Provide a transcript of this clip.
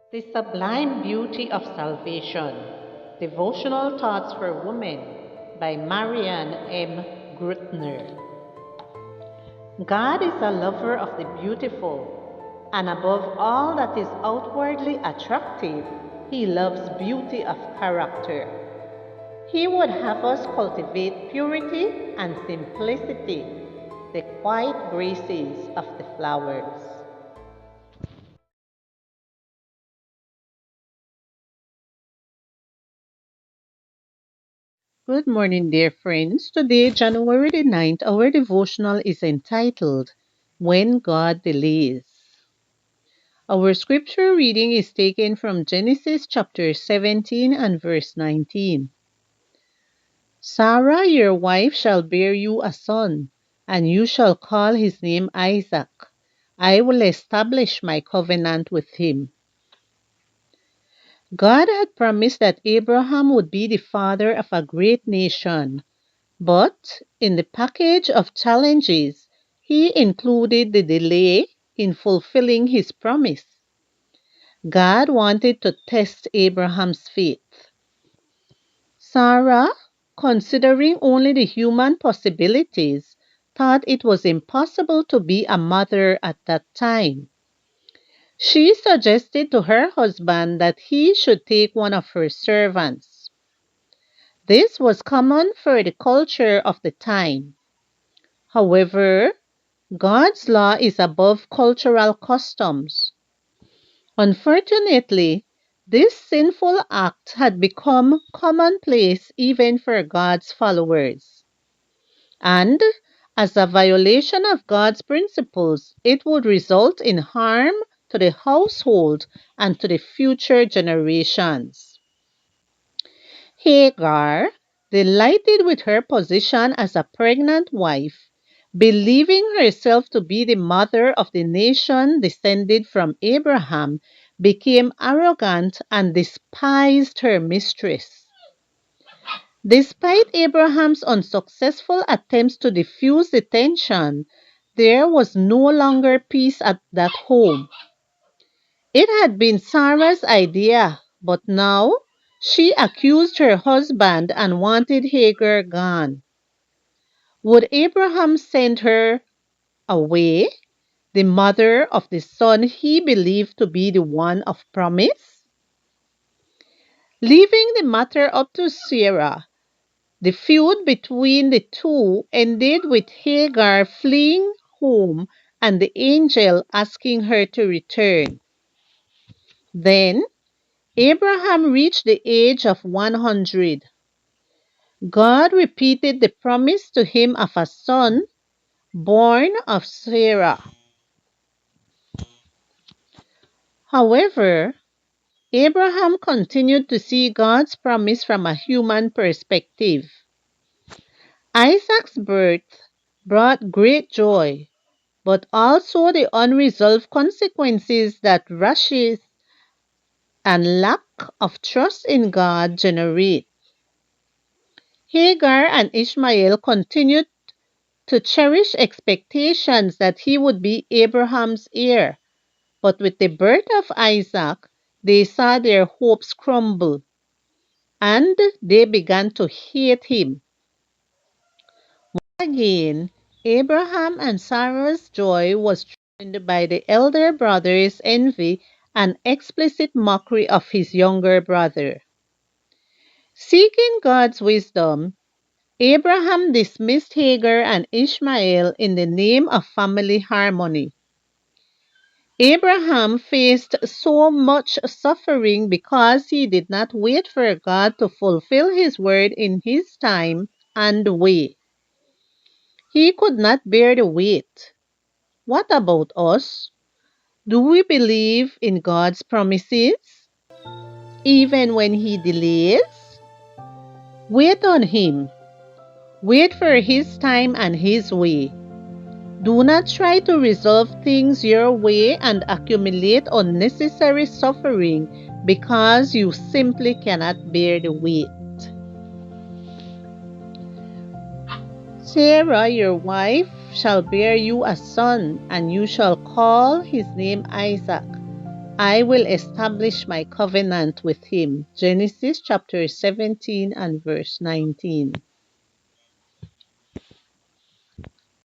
The Sublime Beauty of Salvation. Devotional Thoughts for Women by Marianne M. Grutner. God is a lover of the beautiful, and above all that is outwardly attractive, He loves beauty of character. He would have us cultivate purity and simplicity, the quiet graces of the flowers. Good morning, dear friends. Today, January the 9th, our devotional is entitled When God Delays. Our scripture reading is taken from Genesis chapter 17 and verse 19. Sarah, your wife, shall bear you a son, and you shall call his name Isaac. I will establish my covenant with him. God had promised that Abraham would be the father of a great nation. But in the package of challenges, he included the delay in fulfilling his promise. God wanted to test Abraham's faith. Sarah, considering only the human possibilities, thought it was impossible to be a mother at that time. She suggested to her husband that he should take one of her servants. This was common for the culture of the time. However, God's law is above cultural customs. Unfortunately, this sinful act had become commonplace even for God's followers. And as a violation of God's principles, it would result in harm to the household and to the future generations. Hagar, delighted with her position as a pregnant wife, believing herself to be the mother of the nation descended from Abraham, became arrogant and despised her mistress. Despite Abraham's unsuccessful attempts to diffuse the tension, there was no longer peace at that home. It had been Sarah's idea, but now she accused her husband and wanted Hagar gone. Would Abraham send her away, the mother of the son he believed to be the one of promise? Leaving the matter up to Sarah, the feud between the two ended with Hagar fleeing home and the angel asking her to return. Then Abraham reached the age of 100. God repeated the promise to him of a son born of Sarah. However, Abraham continued to see God's promise from a human perspective. Isaac's birth brought great joy, but also the unresolved consequences that rushes and lack of trust in God generate. Hagar and Ishmael continued to cherish expectations that he would be Abraham's heir, but with the birth of Isaac, they saw their hopes crumble and they began to hate him. Again, Abraham and Sarah's joy was threatened by the elder brother's envy and explicit mockery of his younger brother. Seeking God's wisdom, Abraham dismissed Hagar and Ishmael in the name of family harmony. Abraham faced so much suffering because he did not wait for God to fulfill his word in his time and way. He could not bear the weight. What about us? Do we believe in God's promises, even when He delays? Wait on Him. Wait for His time and His way. Do not try to resolve things your way and accumulate unnecessary suffering because you simply cannot bear the weight. Sarah, your wife, shall bear you a son, and you shall call his name Isaac. I will establish my covenant with him. Genesis chapter 17 and verse 19.